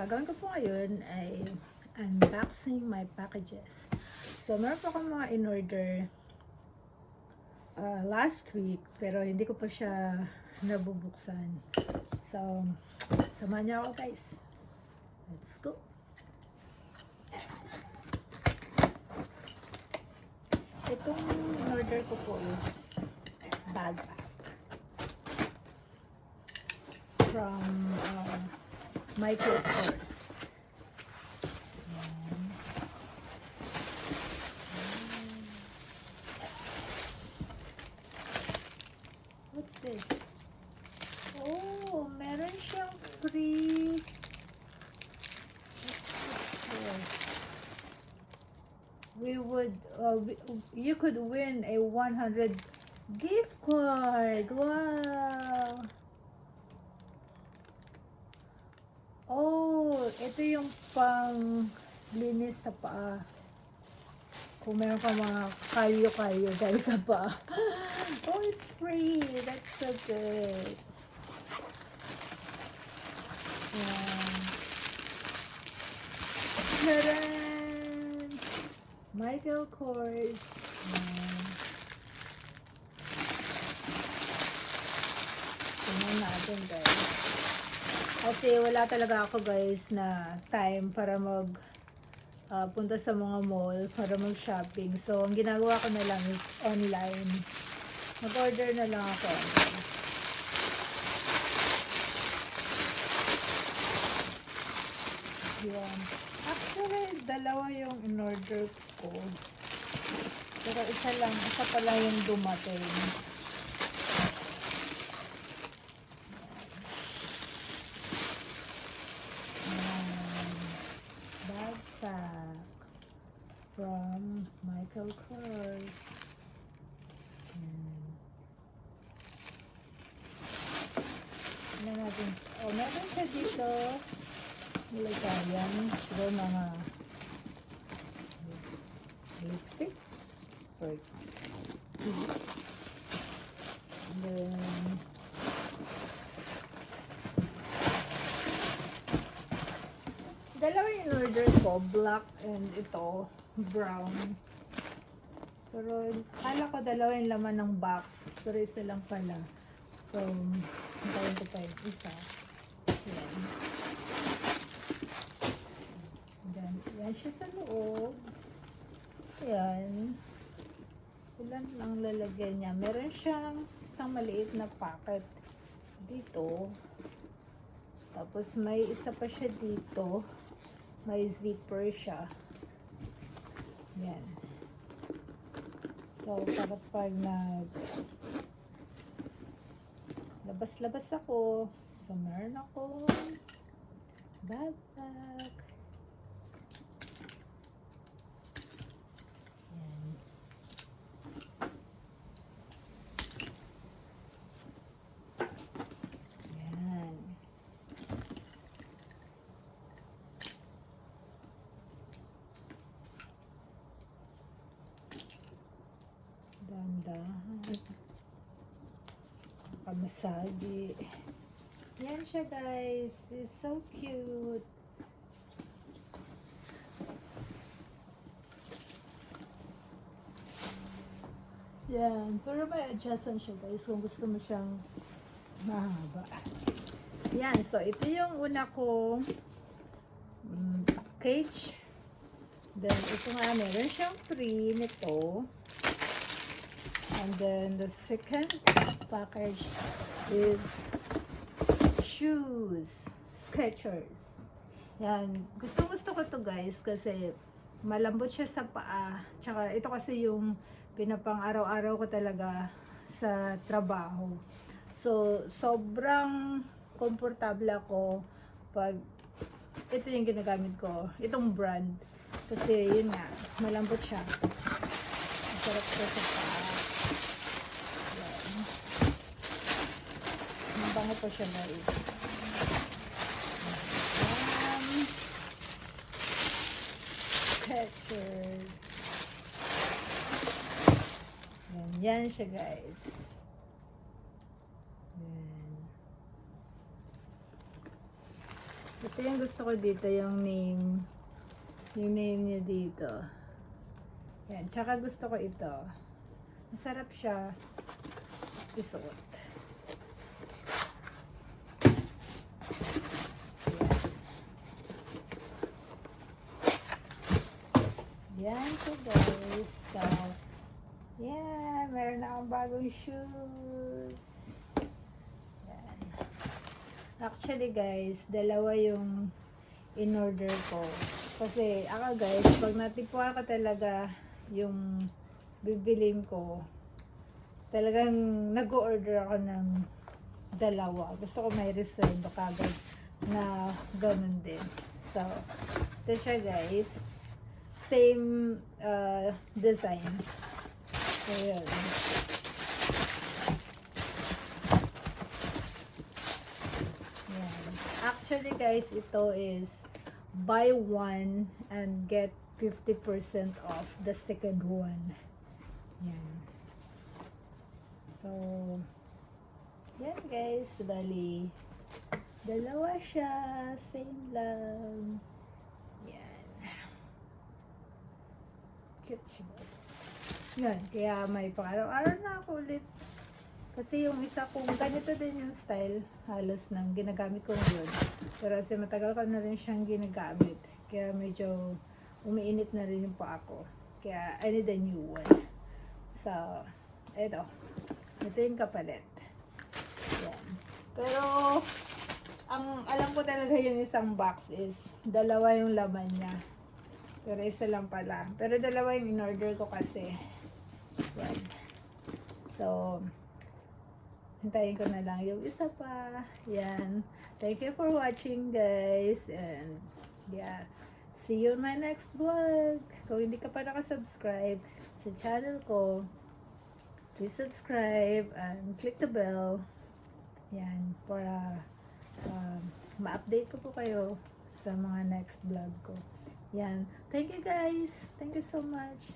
gagawin ko po ngayon ay unboxing my packages. So, meron po akong mga in-order last week, pero hindi ko pa siya nabubuksan. So, samahan niyo ako guys. Let's go! Itong in-order ko po is backpack from Michael Kors. What's this? Oh, meron siyang free. You could win a 100 gift card. Wow. Oh, ito yung pang linis sa paa. Kung meron ka mga kalyo-kalyo guys sa paa. Oh, it's free. That's so good. Yeah. Taran! Michael Kors. Tingnan natin guys. Kasi wala talaga ako guys na time para punta sa mga mall para mag-shopping. So, ang ginagawa ko na lang is online. Mag-order na lang ako. Yan. Actually, dalawa yung in-order ko. Pero isa pala yung dumating. Backpack from Michael Kors. Ano natin? Oh, meron siya dito. Lagayan. Siguro mga lipstick. Or tea. And then dalawa yung order ko, black and ito, brown. Pero kala ko dalawa yung laman ng box, pero isa lang pala. So, hintayin ko pa yung isa. Yan. Then, yan siya sa loob. Yan. Ilan lang lalagyan niya. Meron siyang isang maliit na packet dito. Tapos may isa pa siya dito. May zipper siya. Yan. So, para pag labas-labas ako, so meron ako backpack. Yan. Yan. Dandahan. Kamasagi. Yan siya guys. It's so cute. Yan. Pero may adjustan siya guys kung gusto mo siyang mahaba. Yan. So, ito yung una kong package. Then, ito nga, meron siyang free nito. And then, the second package is shoes. Skechers. Yan. Gusto ko to guys kasi malambot siya sa paa. Tsaka ito kasi yung pinapang araw-araw ko talaga sa trabaho. So, sobrang komportable ako pag ito yung ginagamit ko. Itong brand. Kasi yun nga, malambot siya. Masarap siya sa paa. Yan. Mabango pa siya guys. Skechers. Yan siya guys. Yan. Ito yung gusto ko dito, yung name. Yung name niya dito. Yan. Tsaka gusto ko ito. Masarap siya isuot. Yan po guys. So, yeah, meron na akong bagong shoes. Yan. Actually guys, dalawa yung in-order ko. Kasi ako guys, pag natipuan ko talaga yung bibilin ko, talagang nag-order ako ng dalawa. Gusto ko may reserve kagad na ganun din. So, ito siya guys. Same design. So, yun. Yan. Actually guys, ito is buy one and get 50% off the second one. Yan. So, yan guys. Bali, dalawa siya. Same lang. Yan. Cute siya guys. Yan. Kaya may pang-araw-araw na ako ulit. Kasi yung isa kong ganito din yung style, halos nang ginagamit ko ngayon. Pero kasi matagal ko na rin siyang ginagamit. Kaya medyo umiinit na rin yung pa ako. Kaya I need a new one. So, ito. Ito yung kapalit. Yan. Pero, ang alam ko talaga yung isang box is, dalawa yung laman niya. Pero isa lang pala. Pero dalawa yung in-order ko kasi. Yan. So, hintayin ko na lang yung isa pa. Yan. Thank you for watching guys. And yeah. See you in my next vlog. Kung hindi ka pa nakasubscribe sa channel ko, please subscribe and click the bell. Yan. Para ma-update ko po kayo sa mga next vlog ko. Yan. Thank you guys. Thank you so much.